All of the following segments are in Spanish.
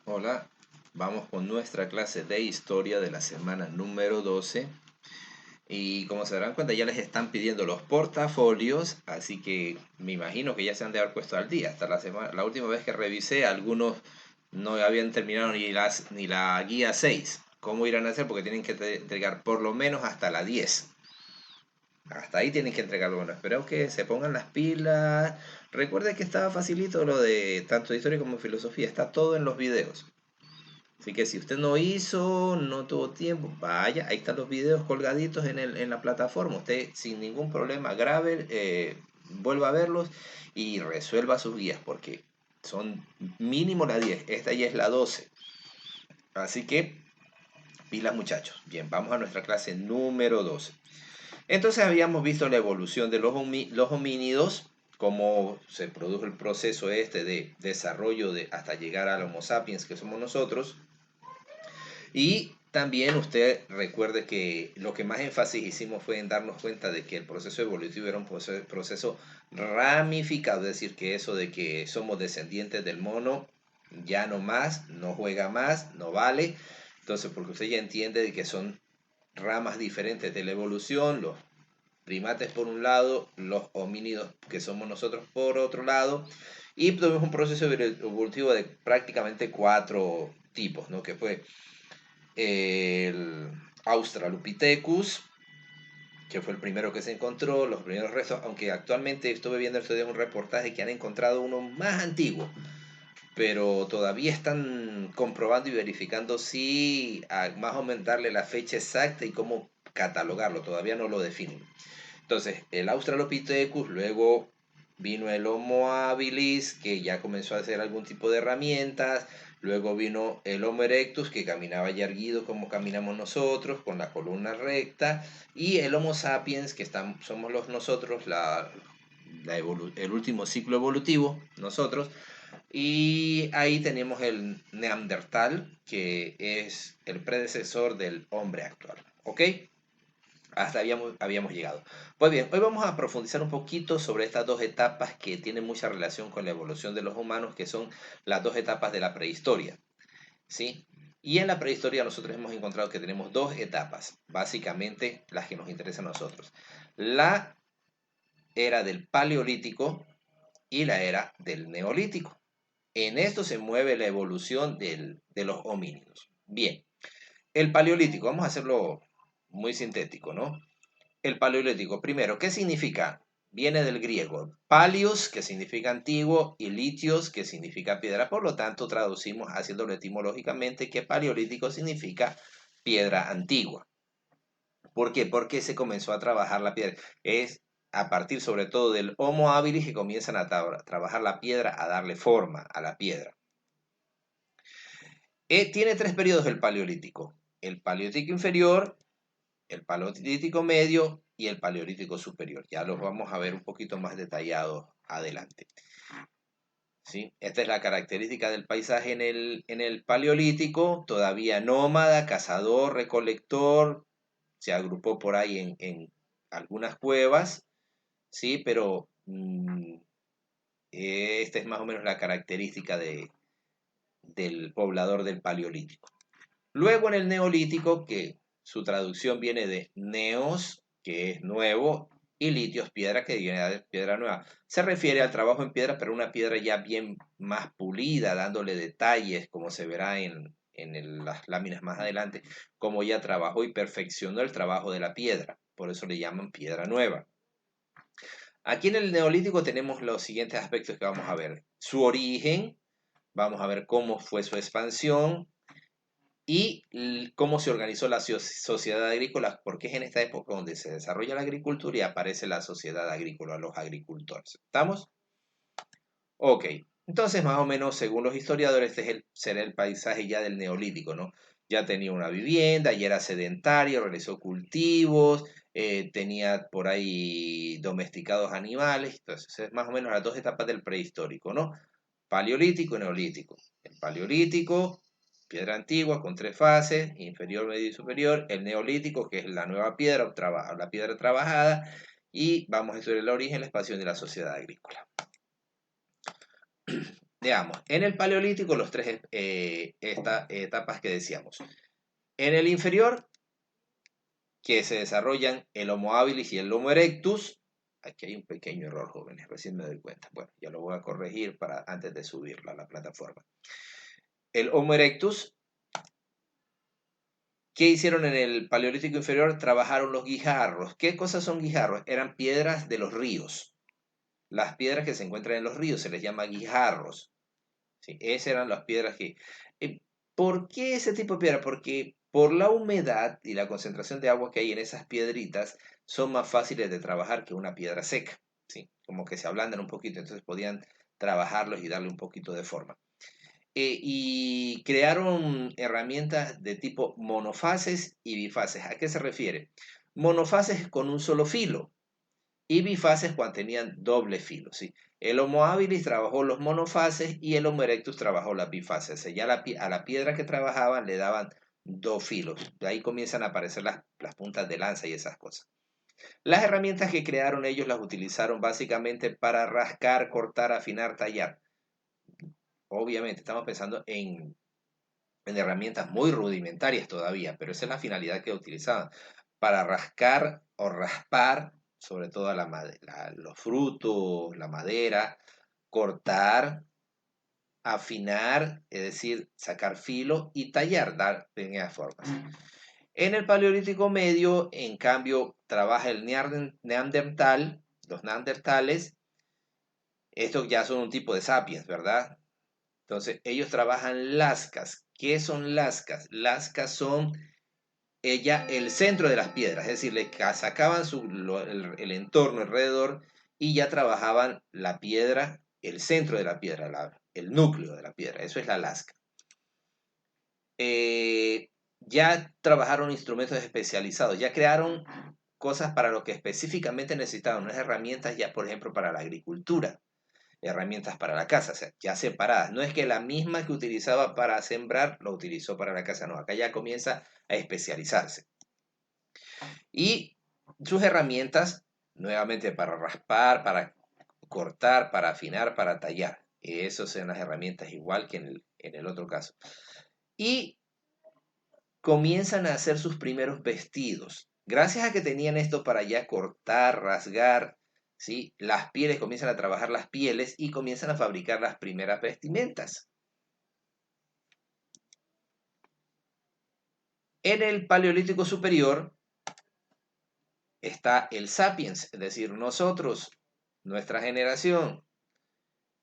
Hola, vamos con nuestra clase de historia de la semana número 12 y como se darán cuenta ya les están pidiendo los portafolios, así que me imagino que ya se han de haber puesto al día. Hasta la última vez que revisé, algunos no habían terminado ni la guía 6. ¿Cómo irán a hacer? Porque tienen que entregar por lo menos hasta la 10. Hasta ahí tienen que entregarlo. Bueno, espero que se pongan las pilas. Recuerde que estaba facilito lo de tanto de historia como filosofía. Está todo en los videos. Así que si usted no hizo, no tuvo tiempo, vaya, ahí están los videos colgaditos en la plataforma. Usted sin ningún problema grabe, vuelva a verlos y resuelva sus guías, porque son mínimo la 10, esta ya es la 12. Así que, pilas muchachos. Bien, vamos a nuestra clase número 12. Entonces habíamos visto la evolución de los homínidos, cómo se produjo el proceso este de desarrollo hasta llegar al Homo sapiens que somos nosotros. Y también usted recuerde que lo que más énfasis hicimos fue en darnos cuenta de que el proceso evolutivo era un proceso ramificado, es decir, que eso de que somos descendientes del mono ya no más, no juega más, no vale. Entonces, porque usted ya entiende de que son ramas diferentes de la evolución, los primates por un lado, los homínidos que somos nosotros por otro lado, y tuvimos un proceso evolutivo de prácticamente 4 tipos, ¿no? Que fue el Australopithecus, que fue el primero que se encontró, los primeros restos, aunque actualmente estuve viendo el otro un reportaje que han encontrado uno más antiguo, pero todavía están comprobando y verificando si más o menos darle la fecha exacta y cómo catalogarlo, todavía no lo definen. Entonces, el Australopithecus, luego vino el Homo habilis, que ya comenzó a hacer algún tipo de herramientas, luego vino el Homo erectus, que caminaba ya erguido como caminamos nosotros, con la columna recta, y el Homo sapiens, que somos nosotros, el último ciclo evolutivo, nosotros, y ahí tenemos el Neandertal, que es el predecesor del hombre actual. ¿Ok? Hasta habíamos llegado. Pues bien, hoy vamos a profundizar un poquito sobre estas dos etapas que tienen mucha relación con la evolución de los humanos, que son las dos etapas de la prehistoria. ¿Sí? Y en la prehistoria nosotros hemos encontrado que tenemos dos etapas, básicamente las que nos interesan a nosotros. La era del Paleolítico y la era del Neolítico. En esto se mueve la evolución de los homínidos. Bien, el Paleolítico, vamos a hacerlo muy sintético, ¿no? El paleolítico, primero, ¿qué significa? Viene del griego palios, que significa antiguo, y litios, que significa piedra. Por lo tanto, traducimos haciéndolo etimológicamente que paleolítico significa piedra antigua. ¿Por qué? Porque se comenzó a trabajar la piedra. Es a partir sobre todo del Homo habilis que comienzan a trabajar la piedra, a darle forma a la piedra. Tiene 3 periodos el paleolítico. El paleolítico inferior, el paleolítico medio y el paleolítico superior. Ya los vamos a ver un poquito más detallados adelante. ¿Sí? Esta es la característica del paisaje en el paleolítico, todavía nómada, cazador, recolector, se agrupó por ahí en algunas cuevas, ¿sí? Pero esta es más o menos la característica del poblador del paleolítico. Luego en el neolítico, que su traducción viene de neos, que es nuevo, y litios, piedra, que viene de piedra nueva. Se refiere al trabajo en piedra, pero una piedra ya bien más pulida, dándole detalles, como se verá en las láminas más adelante, como ya trabajó y perfeccionó el trabajo de la piedra. Por eso le llaman piedra nueva. Aquí en el neolítico tenemos los siguientes aspectos que vamos a ver. Su origen, vamos a ver cómo fue su expansión, y cómo se organizó la sociedad agrícola, porque es en esta época donde se desarrolla la agricultura y aparece la sociedad agrícola, los agricultores. ¿Estamos? Ok. Entonces, más o menos, según los historiadores, será el paisaje ya del neolítico, ¿no? Ya tenía una vivienda, ya era sedentario, realizó cultivos, tenía por ahí domesticados animales. Entonces, es más o menos las dos etapas del prehistórico, ¿no? Paleolítico y neolítico. El paleolítico, piedra antigua con 3 fases, inferior, medio y superior. El neolítico, que es la nueva piedra, la piedra trabajada. Y vamos a estudiar el origen, la expansión de la sociedad agrícola. Veamos, en el Paleolítico los tres etapas que decíamos. En el inferior, que se desarrollan el Homo habilis y el Homo erectus. Aquí hay un pequeño error, jóvenes, recién me doy cuenta. Bueno, ya lo voy a corregir antes de subirla a la plataforma. El Homo erectus, ¿qué hicieron en el Paleolítico inferior? Trabajaron los guijarros. ¿Qué cosas son guijarros? Eran piedras de los ríos. Las piedras que se encuentran en los ríos se les llama guijarros. ¿Sí? Esas eran las piedras que... eh, ¿Por qué ese tipo de piedra? Porque por la humedad y la concentración de agua que hay en esas piedritas son más fáciles de trabajar que una piedra seca. ¿Sí? Como que se ablandan un poquito, entonces podían trabajarlos y darle un poquito de forma. Y crearon herramientas de tipo monofases y bifases. ¿A qué se refiere? Monofases con un solo filo y bifases cuando tenían doble filo. ¿Sí? El Homo habilis trabajó los monofases y el Homo erectus trabajó las bifases. O sea, ya a la piedra que trabajaban le daban dos filos. De ahí comienzan a aparecer las puntas de lanza y esas cosas. Las herramientas que crearon ellos las utilizaron básicamente para rascar, cortar, afinar, tallar. Obviamente estamos pensando en herramientas muy rudimentarias todavía, pero esa es la finalidad que utilizaban, para rascar o raspar, sobre todo los frutos, la madera, cortar, afinar, es decir, sacar filo y tallar, dar pequeñas formas. En el Paleolítico Medio, en cambio, trabaja el neandertal, los neandertales, estos ya son un tipo de sapiens, ¿verdad? Entonces, ellos trabajan lascas. ¿Qué son lascas? Lascas son ella el centro de las piedras, es decir, le sacaban el entorno alrededor y ya trabajaban la piedra, el centro de la piedra, el núcleo de la piedra, eso es la lasca. Ya trabajaron instrumentos especializados, ya crearon cosas para lo que específicamente necesitaban, unas herramientas ya, por ejemplo, para la agricultura, herramientas para la casa, o sea, ya separadas. No es que la misma que utilizaba para sembrar lo utilizó para la casa, no, acá ya comienza a especializarse. Y sus herramientas, nuevamente para raspar, para cortar, para afinar, para tallar. Esas son las herramientas igual que en el otro caso. Y comienzan a hacer sus primeros vestidos. Gracias a que tenían esto para ya cortar, rasgar, ¿sí? Las pieles, comienzan a trabajar las pieles y comienzan a fabricar las primeras vestimentas. En el Paleolítico Superior está el Sapiens, es decir, nosotros, nuestra generación.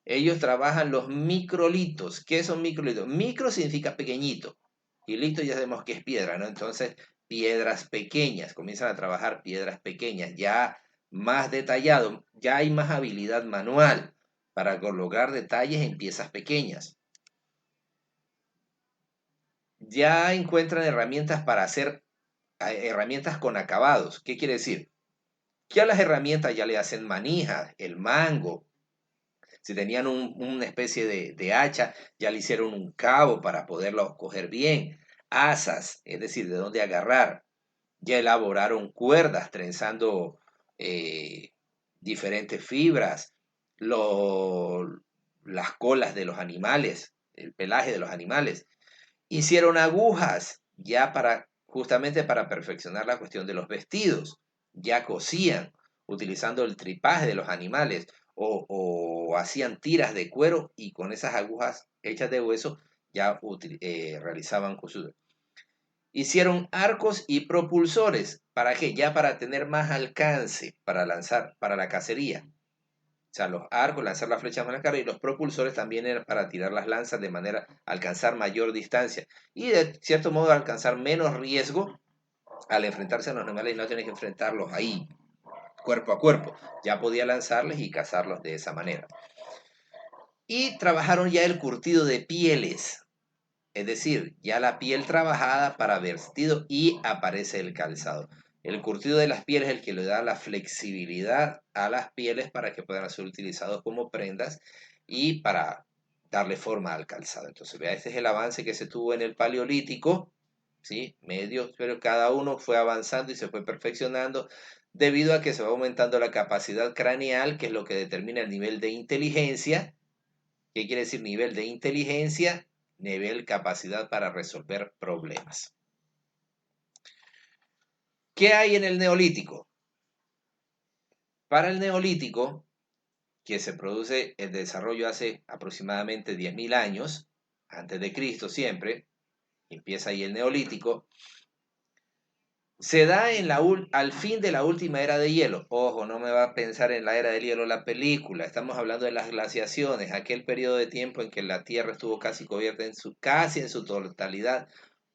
Ellos trabajan los microlitos. ¿Qué son microlitos? Micro significa pequeñito. Y lito ya sabemos que es piedra, ¿no? Entonces, piedras pequeñas. Comienzan a trabajar piedras pequeñas. Ya más detallado. Ya hay más habilidad manual para colocar detalles en piezas pequeñas. Ya encuentran herramientas para hacer herramientas con acabados. ¿Qué quiere decir? Que a las herramientas ya le hacen manijas, el mango. Si tenían una especie de hacha, ya le hicieron un cabo para poderlo coger bien. Asas, es decir, de dónde agarrar. Ya elaboraron cuerdas trenzando eh, diferentes fibras, las colas de los animales, el pelaje de los animales. Hicieron agujas ya justamente para perfeccionar la cuestión de los vestidos. Ya cosían utilizando el tripaje de los animales o hacían tiras de cuero y con esas agujas hechas de hueso ya realizaban cosuras. Hicieron arcos y propulsores. ¿Para qué? Ya para tener más alcance para lanzar, para la cacería. O sea, los arcos, lanzar las flechas más largas y los propulsores también eran para tirar las lanzas de manera a alcanzar mayor distancia y de cierto modo alcanzar menos riesgo al enfrentarse a los animales y no tener que enfrentarlos ahí, cuerpo a cuerpo. Ya podía lanzarles y cazarlos de esa manera. Y trabajaron ya el curtido de pieles, es decir, ya la piel trabajada para vestido y aparece el calzado. El curtido de las pieles es el que le da la flexibilidad a las pieles para que puedan ser utilizados como prendas y para darle forma al calzado. Entonces, vea, este es el avance que se tuvo en el Paleolítico, ¿sí? Medio, pero cada uno fue avanzando y se fue perfeccionando debido a que se va aumentando la capacidad craneal, que es lo que determina el nivel de inteligencia, ¿Qué quiere decir nivel de inteligencia? Nivel capacidad para resolver problemas. ¿Qué hay en el Neolítico? Para el Neolítico, que se produce el desarrollo hace aproximadamente 10.000 años, antes de Cristo siempre, empieza ahí el Neolítico, se da al fin de la última era de hielo. Ojo, no me va a pensar en la era del hielo la película. Estamos hablando de las glaciaciones, aquel periodo de tiempo en que la Tierra estuvo casi cubierta casi en su totalidad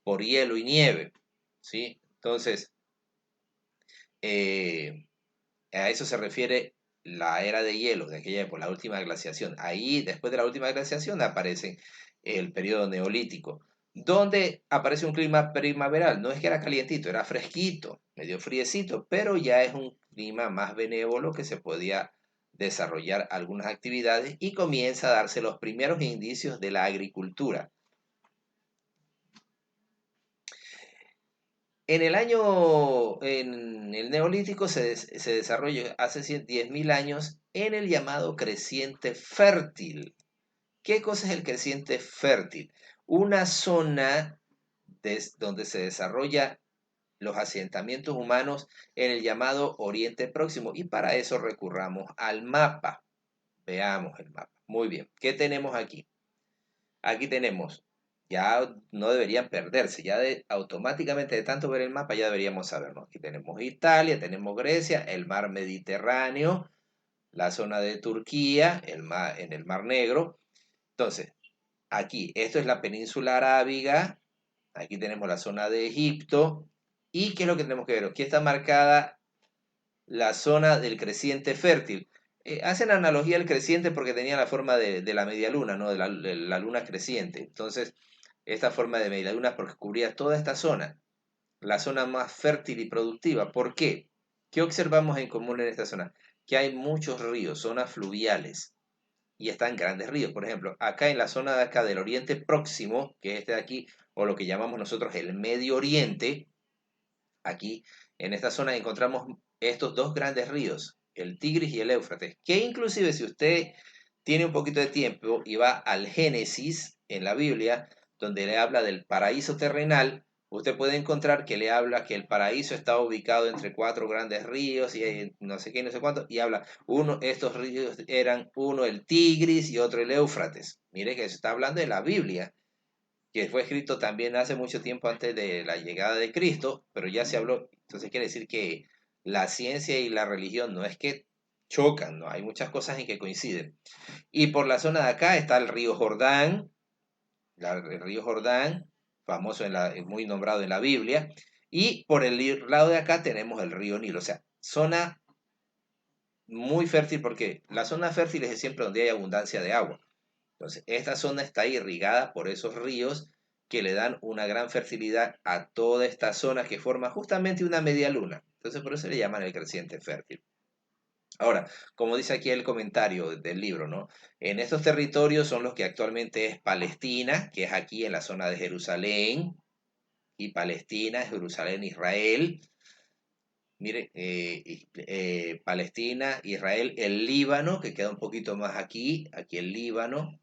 por hielo y nieve. ¿Sí? Entonces, eh, a eso se refiere la era de hielo de aquella época, la última glaciación. Ahí, después de la última glaciación, aparece el periodo neolítico, donde aparece un clima primaveral. No es que era calientito, era fresquito, medio friecito, pero ya es un clima más benévolo que se podía desarrollar algunas actividades y comienza a darse los primeros indicios de la agricultura. En el Neolítico se desarrolla hace 10.000 años en el llamado creciente fértil. ¿Qué cosa es el creciente fértil? Una zona donde se desarrolla los asentamientos humanos en el llamado Oriente Próximo. Y para eso recurramos al mapa. Veamos el mapa. Muy bien. ¿Qué tenemos aquí? Aquí tenemos, ya no deberían perderse, automáticamente de tanto ver el mapa ya deberíamos saberlo. Aquí tenemos Italia, tenemos Grecia, el mar Mediterráneo, la zona de Turquía, en el mar Negro. Entonces, aquí, esto es la península arábiga, aquí tenemos la zona de Egipto, y ¿qué es lo que tenemos que ver? Aquí está marcada la zona del creciente fértil. Hacen analogía al creciente porque tenía la forma de la media luna, ¿no? De la luna creciente. Entonces, esta forma de media luna porque cubría toda esta zona, la zona más fértil y productiva. ¿Por qué? ¿Qué observamos en común en esta zona? Que hay muchos ríos, zonas fluviales, y están grandes ríos. Por ejemplo, acá en la zona de acá del Oriente Próximo, que es este de aquí, o lo que llamamos nosotros el Medio Oriente, aquí en esta zona encontramos estos dos grandes ríos, el Tigris y el Éufrates, que inclusive si usted tiene un poquito de tiempo y va al Génesis en la Biblia, donde le habla del paraíso terrenal, usted puede encontrar que le habla que el paraíso está ubicado entre cuatro grandes ríos y no sé qué, no sé cuánto, y habla, estos ríos eran uno el Tigris y otro el Éufrates. Mire que se está hablando de la Biblia, que fue escrito también hace mucho tiempo antes de la llegada de Cristo, pero ya se habló. Entonces quiere decir que la ciencia y la religión no es que chocan, ¿no? Hay muchas cosas en que coinciden. Y por la zona de acá está el río Jordán, el río Jordán, famoso, muy nombrado en la Biblia, y por el lado de acá tenemos el río Nilo, o sea, zona muy fértil porque la zona fértil es siempre donde hay abundancia de agua. Entonces, esta zona está irrigada por esos ríos que le dan una gran fertilidad a toda esta zona que forma justamente una media luna. Entonces, por eso le llaman el creciente fértil. Ahora, como dice aquí el comentario del libro, ¿no? En estos territorios son los que actualmente es Palestina, que es aquí en la zona de Jerusalén, y Palestina, Jerusalén, Israel. Mire, Palestina, Israel, el Líbano, que queda un poquito más aquí el Líbano,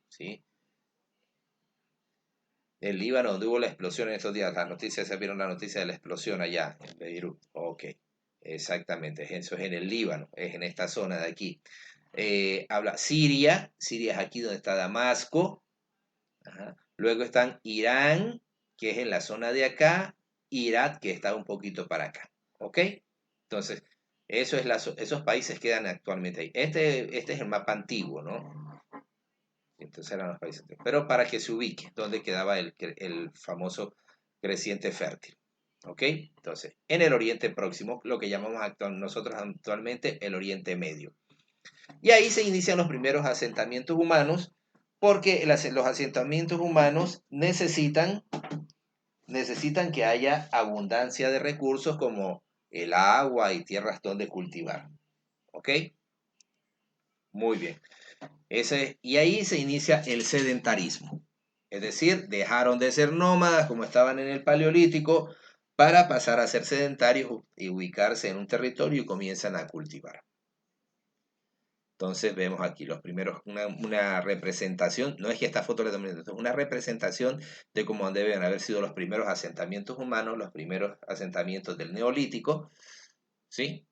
¿sí? El Líbano, donde hubo la explosión en estos días, las noticias, se vieron la noticia de la explosión allá en Beirut. Ok, exactamente, eso es en el Líbano, es en esta zona de aquí. Habla Siria es aquí donde está Damasco. Ajá. Luego están Irán, que es en la zona de acá, Irak, que está un poquito para acá. ¿Ok? Entonces, esos países quedan actualmente ahí. Este es el mapa antiguo, ¿no? Entonces eran los países. Pero para que se ubique dónde quedaba el famoso creciente fértil. ¿Ok? Entonces, en el Oriente Próximo, lo que llamamos nosotros actualmente el Oriente Medio. Y ahí se inician los primeros asentamientos humanos, porque los asentamientos humanos necesitan que haya abundancia de recursos como el agua y tierras donde cultivar. ¿Ok? Muy bien. Y ahí se inicia el sedentarismo. Es decir, dejaron de ser nómadas como estaban en el Paleolítico para pasar a ser sedentarios y ubicarse en un territorio y comienzan a cultivar. Entonces vemos aquí los primeros, una representación, no es que esta foto le tome, es una representación de cómo deben haber sido los primeros asentamientos humanos, los primeros asentamientos del Neolítico, ¿sí?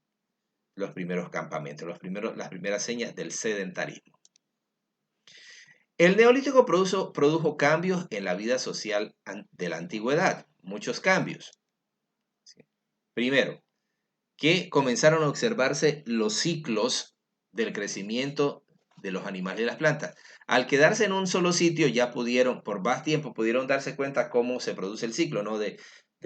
Los primeros campamentos, las primeras señas del sedentarismo. El Neolítico produjo cambios en la vida social de la antigüedad, muchos cambios. ¿Sí? Primero, que comenzaron a observarse los ciclos del crecimiento de los animales y las plantas. Al quedarse en un solo sitio ya pudieron, por más tiempo, pudieron darse cuenta cómo se produce el ciclo, ¿no? De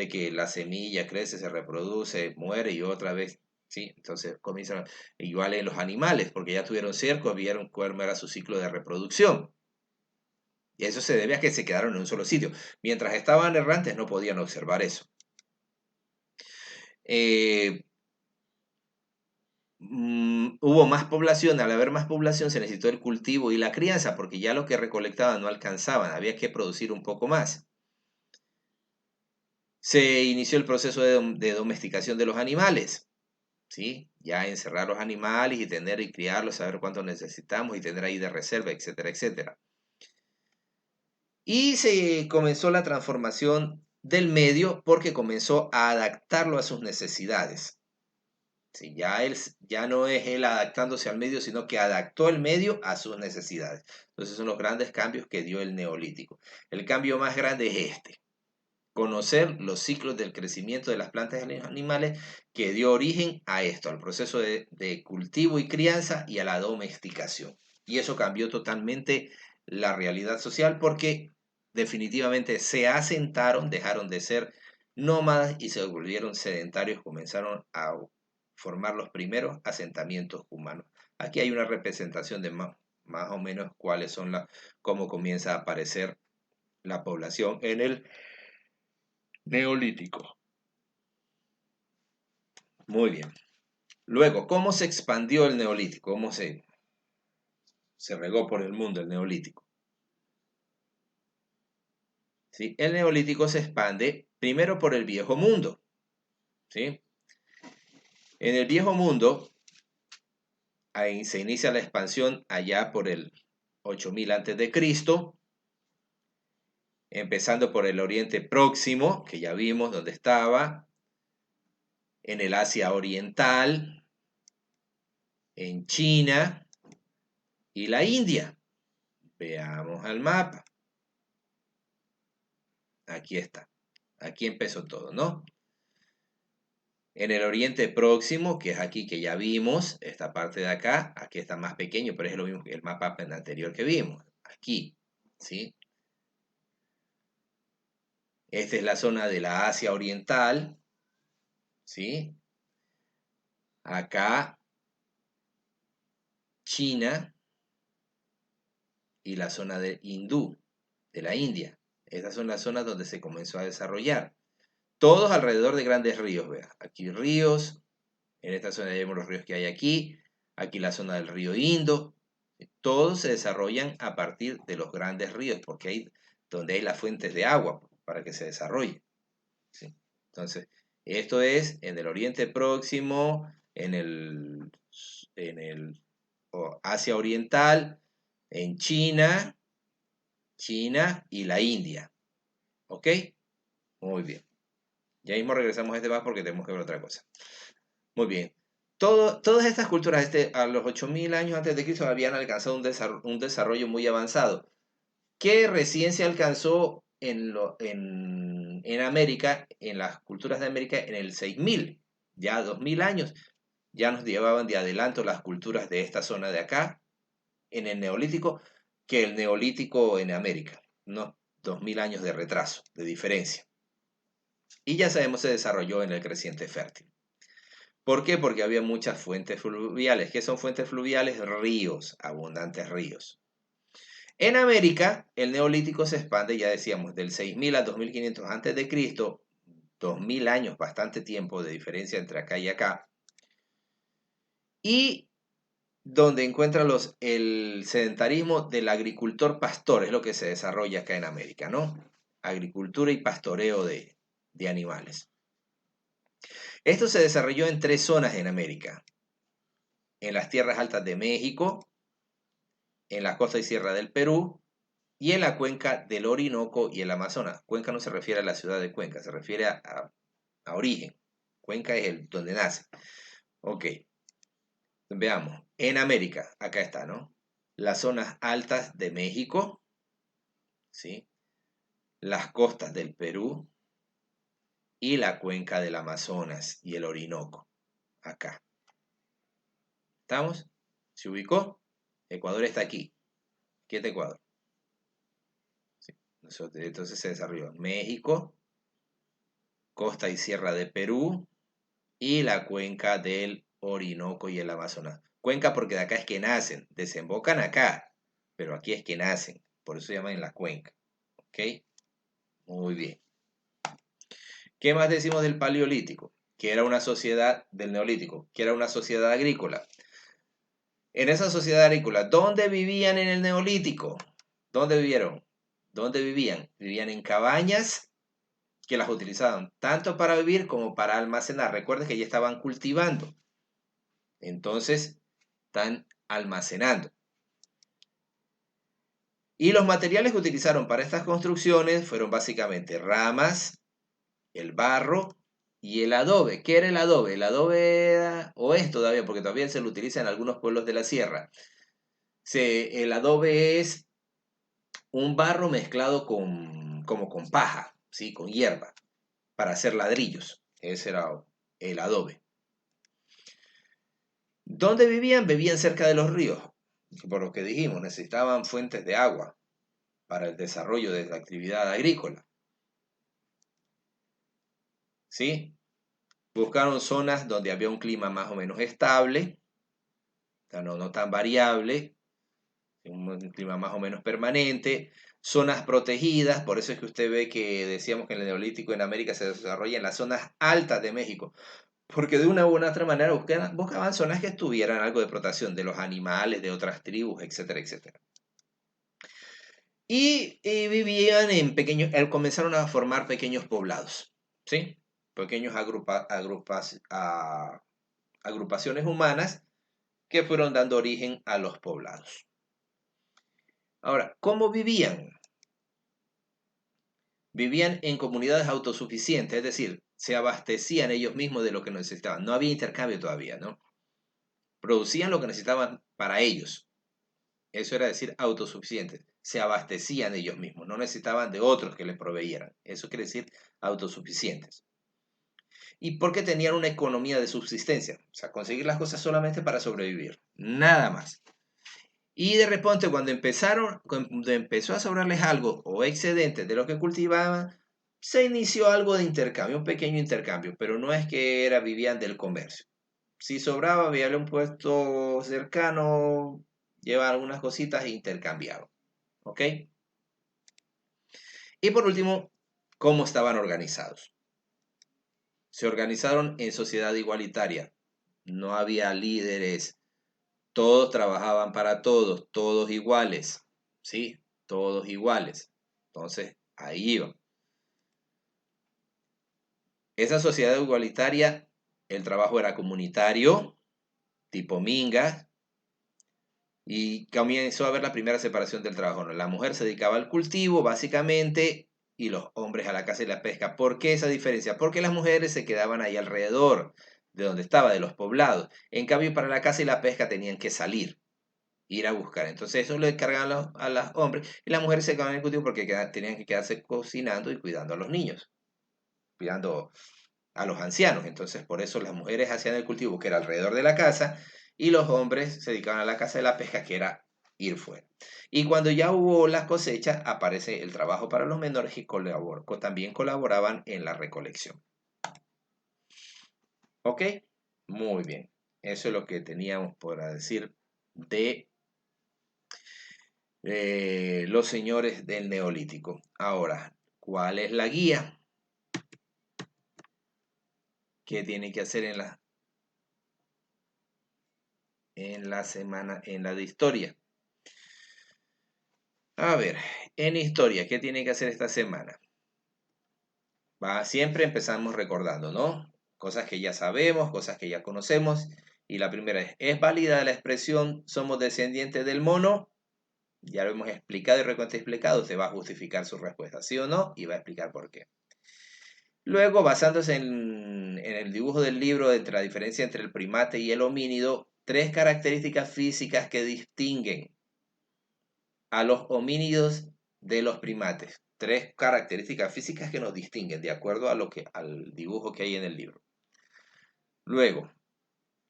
que la semilla crece, se reproduce, muere y otra vez, ¿sí? Entonces comienzan, igual en los animales, porque ya tuvieron cercos, vieron cuál era su ciclo de reproducción. Y eso se debe a que se quedaron en un solo sitio. Mientras estaban errantes no podían observar eso. Hubo más población, al haber más población se necesitó el cultivo y la crianza, porque ya lo que recolectaban no alcanzaban, había que producir un poco más. Se inició el proceso de domesticación de los animales, ¿sí? Ya encerrar los animales y tener y criarlos, saber cuánto necesitamos y tener ahí de reserva, etcétera, etcétera. Y se comenzó la transformación del medio porque comenzó a adaptarlo a sus necesidades. Sí, ya no es él adaptándose al medio, sino que adaptó el medio a sus necesidades. Entonces son los grandes cambios que dio el Neolítico. El cambio más grande es este: conocer los ciclos del crecimiento de las plantas y los animales, que dio origen a esto, al proceso de cultivo y crianza y a la domesticación. Y eso cambió totalmente la realidad social porque definitivamente se asentaron, dejaron de ser nómadas y se volvieron sedentarios, comenzaron a formar los primeros asentamientos humanos. Aquí hay una representación de más o menos cuáles son cómo comienza a aparecer la población en el Neolítico. Muy bien. Luego, ¿cómo se expandió el Neolítico? ¿Cómo se regó por el mundo el Neolítico? ¿Sí? El Neolítico se expande primero por el Viejo Mundo. ¿Sí? En el Viejo Mundo, ahí se inicia la expansión allá por el 8000 a.C., empezando por el Oriente Próximo, que ya vimos dónde estaba, en el Asia Oriental, en China y la India. Veamos al mapa. Aquí está. Aquí empezó todo, ¿no? En el Oriente Próximo, que es aquí que ya vimos, esta parte de acá, aquí está más pequeño, pero es lo mismo que el mapa anterior que vimos. Aquí, ¿sí? Esta es la zona de la Asia Oriental, ¿sí? Acá, China y la zona de Hindú, de la India. Estas son las zonas donde se comenzó a desarrollar. Todos alrededor de grandes ríos, vea. Aquí ríos, en esta zona vemos los ríos que hay aquí la zona del río Indo. Todos se desarrollan a partir de los grandes ríos, porque hay donde hay las fuentes de agua para que se desarrolle. ¿Sí? Entonces, esto es en el Oriente Próximo, en el Asia Oriental, en China y la India. ¿Ok? Muy bien. Ya mismo regresamos a este más porque tenemos que ver otra cosa. Muy bien. Todas estas culturas a los 8000 años antes de Cristo habían alcanzado un desarrollo muy avanzado, que recién se alcanzó en América, en las culturas de América, en el 6000. Ya 2000 años ya nos llevaban de adelanto las culturas de esta zona de acá, en el Neolítico, que el Neolítico en América. No, 2000 años de retraso, de diferencia. Y ya sabemos se desarrolló en el creciente fértil. ¿Por qué? Porque había muchas fuentes fluviales. ¿Qué son fuentes fluviales? Ríos, abundantes ríos. En América, el Neolítico se expande, ya decíamos, del 6000 a 2500 a.C., 2000 años, bastante tiempo de diferencia entre acá y acá. Y donde encuentra el sedentarismo del agricultor pastor, es lo que se desarrolla acá en América, ¿no? Agricultura y pastoreo de animales. Esto se desarrolló en 3 zonas en América. en las tierras altas de México, en la costa y sierra del Perú y en la cuenca del Orinoco y el Amazonas. Cuenca no se refiere a la ciudad de Cuenca, se refiere a origen. Cuenca es el donde nace. Ok, veamos. En América, acá está, ¿no? Las zonas altas de México, ¿sí? Las costas del Perú y la cuenca del Amazonas y el Orinoco, acá. ¿Estamos? ¿Se ubicó? Ecuador está aquí. ¿Qué es Ecuador? Sí. Entonces se desarrolló México, costa y sierra de Perú y la cuenca del Orinoco y el Amazonas. Cuenca porque de acá es que nacen, desembocan acá, pero aquí es que nacen, por eso se llaman la cuenca. ¿Ok? Muy bien. ¿Qué más decimos del Paleolítico? Que era una sociedad del Neolítico, que era una sociedad agrícola. En esa sociedad agrícola, ¿dónde vivían en el Neolítico? ¿Dónde vivieron? ¿Dónde vivían? Vivían en cabañas que las utilizaban tanto para vivir como para almacenar. Recuerden que ya estaban cultivando. Entonces, están almacenando. Y los materiales que utilizaron para estas construcciones fueron básicamente ramas, el barro y el adobe. ¿Qué era el adobe? El adobe era, o es todavía, porque todavía se lo utiliza en algunos pueblos de la sierra. El adobe es un barro mezclado como con paja, ¿sí? Con hierba, para hacer ladrillos. Ese era el adobe. ¿Dónde vivían? Vivían cerca de los ríos. Por lo que dijimos, necesitaban fuentes de agua para el desarrollo de la actividad agrícola. ¿Sí? Buscaron zonas donde había un clima más o menos estable, no tan variable, un clima más o menos permanente, zonas protegidas, por eso es que usted ve que decíamos que el Neolítico en América se desarrolla en las zonas altas de México, porque de una u otra manera buscaban zonas que tuvieran algo de protección de los animales, de otras tribus, etcétera, etcétera. Y vivían en pequeños, comenzaron a formar pequeños poblados, ¿sí? Pequeños agrupaciones humanas que fueron dando origen a los poblados. Ahora, ¿cómo vivían? Vivían en comunidades autosuficientes, es decir, se abastecían ellos mismos de lo que necesitaban. No había intercambio todavía, ¿no? Producían lo que necesitaban para ellos. Eso era decir autosuficientes. Se abastecían ellos mismos, no necesitaban de otros que les proveyeran. Eso quiere decir autosuficientes. ¿Y por qué tenían una economía de subsistencia? O sea, conseguir las cosas solamente para sobrevivir. Nada más. Y de repente cuando empezó a sobrarles algo o excedentes de lo que cultivaban, se inició algo de intercambio, un pequeño intercambio, pero no es que vivían del comercio. Si sobraba, había un puesto cercano, llevaban algunas cositas e intercambiaban. ¿Ok? Y por último, ¿cómo estaban organizados? Se organizaron en sociedad igualitaria. No había líderes, todos trabajaban para todos, todos iguales, ¿sí? Todos iguales. Entonces, ahí iba. Esa sociedad igualitaria, el trabajo era comunitario, tipo minga, y comenzó a haber la primera separación del trabajo, ¿no? La mujer se dedicaba al cultivo, básicamente, y los hombres a la caza y la pesca. ¿Por qué esa diferencia? Porque las mujeres se quedaban ahí alrededor de donde estaba, de los poblados. En cambio, para la caza y la pesca tenían que salir, ir a buscar. Entonces eso le cargaban a los hombres y las mujeres se quedaban en el cultivo porque tenían que quedarse cocinando y cuidando a los niños, cuidando a los ancianos. Entonces por eso las mujeres hacían el cultivo que era alrededor de la casa y los hombres se dedicaban a la caza de la pesca que era ir fuera. Y cuando ya hubo las cosechas aparece el trabajo para los menores que también colaboraban en la recolección. ¿Ok? Muy bien. Eso es lo que teníamos por decir de los señores del Neolítico. Ahora, ¿cuál es la guía? ¿Qué tiene que hacer en la semana, en la de historia? A ver, en historia, ¿qué tiene que hacer esta semana? Siempre empezamos recordando, ¿no? Cosas que ya sabemos, cosas que ya conocemos, Y la primera ¿es válida la expresión somos descendientes del mono? Ya lo hemos explicado y explicado. Usted va a justificar su respuesta, ¿sí o no? Y va a explicar por qué. Luego, basándose en el dibujo del libro entre la diferencia entre el primate y el homínido, 3 características físicas que distinguen a los homínidos de los primates. 3 características físicas que nos distinguen de acuerdo a al dibujo que hay en el libro. Luego,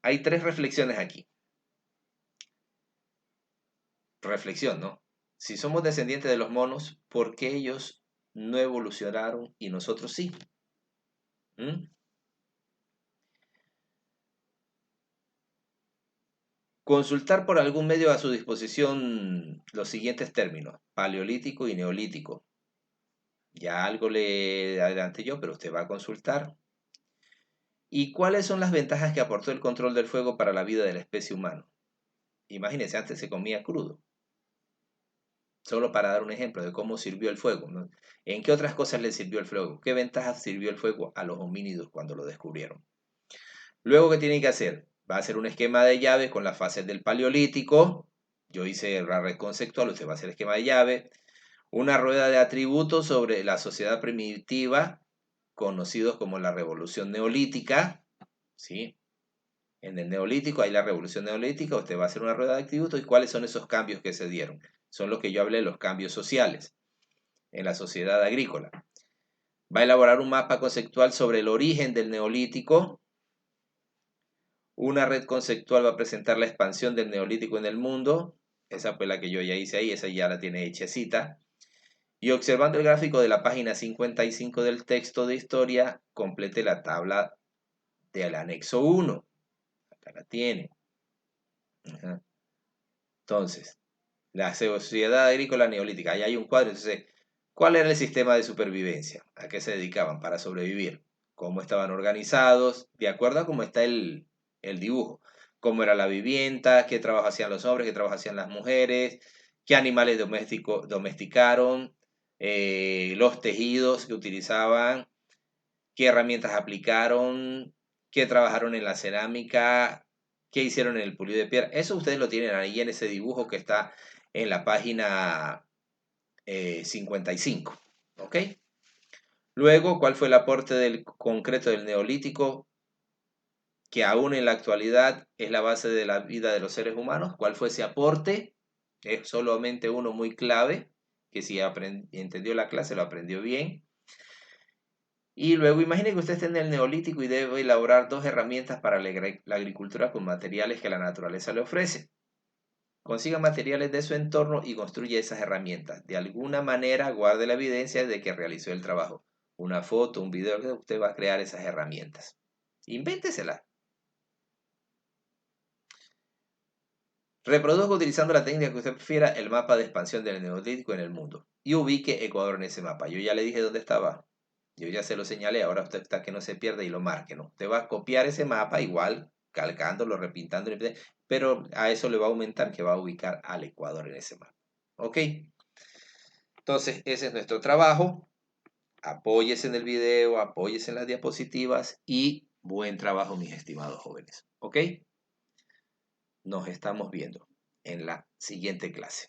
hay 3 reflexiones aquí. Reflexión, ¿no? Si somos descendientes de los monos, ¿por qué ellos no evolucionaron y nosotros sí? ¿Mm? Consultar por algún medio a su disposición los siguientes términos: paleolítico y neolítico. Ya algo le adelanté yo, pero usted va a consultar. ¿Y cuáles son las ventajas que aportó el control del fuego para la vida de la especie humana? Imagínense, antes se comía crudo. Solo para dar un ejemplo de cómo sirvió el fuego, ¿no? ¿En qué otras cosas le sirvió el fuego? ¿Qué ventajas sirvió el fuego a los homínidos cuando lo descubrieron? Luego, ¿qué tiene que hacer? Va a hacer un esquema de llaves con las fases del paleolítico. Yo hice la red conceptual, usted va a hacer el esquema de llave. Una rueda de atributos sobre la sociedad primitiva, conocidos como la revolución neolítica. ¿Sí? En el neolítico hay la revolución neolítica, usted va a hacer una rueda de atributos. ¿Y cuáles son esos cambios que se dieron? Son los que yo hablé, los cambios sociales en la sociedad agrícola. Va a elaborar un mapa conceptual sobre el origen del neolítico. Una red conceptual va a presentar la expansión del neolítico en el mundo. Esa fue la que yo ya hice ahí, esa ya la tiene hechecita. Y observando el gráfico de la página 55 del texto de historia, complete la tabla del anexo 1. Acá la tiene. Ajá. Entonces, la sociedad agrícola neolítica. Ahí hay un cuadro. Entonces, ¿cuál era el sistema de supervivencia? ¿A qué se dedicaban para sobrevivir? ¿Cómo estaban organizados? De acuerdo a cómo está el dibujo. ¿Cómo era la vivienda? ¿Qué trabajo hacían los hombres? ¿Qué trabajo hacían las mujeres? ¿Qué animales domesticaron? Los tejidos que utilizaban. ¿Qué herramientas aplicaron? ¿Qué trabajaron en la cerámica? ¿Qué hicieron en el pulido de piedra? Eso ustedes lo tienen ahí en ese dibujo que está en la página 55. ¿Ok? Luego, ¿cuál fue el aporte del concreto del neolítico, que aún en la actualidad es la base de la vida de los seres humanos? ¿Cuál fue ese aporte? Es solamente uno muy clave, que si entendió la clase lo aprendió bien. Y luego imagine que usted está en el neolítico y debe elaborar 2 herramientas para la agricultura con materiales que la naturaleza le ofrece. Consiga materiales de su entorno y construya esas herramientas. De alguna manera guarde la evidencia de que realizó el trabajo. Una foto, un video, que usted va a crear esas herramientas. Invénteselas. Reproduzca utilizando la técnica que usted prefiera el mapa de expansión del neolítico en el mundo. Y ubique Ecuador en ese mapa. Yo ya le dije dónde estaba. Yo ya se lo señalé, ahora usted está que no se pierda y lo marque, ¿no? Usted va a copiar ese mapa igual, calcándolo, repintándolo, pero a eso le va a aumentar que va a ubicar al Ecuador en ese mapa. ¿Ok? Entonces, ese es nuestro trabajo. Apóyese en el video, apóyese en las diapositivas y buen trabajo, mis estimados jóvenes. ¿Ok? Nos estamos viendo en la siguiente clase.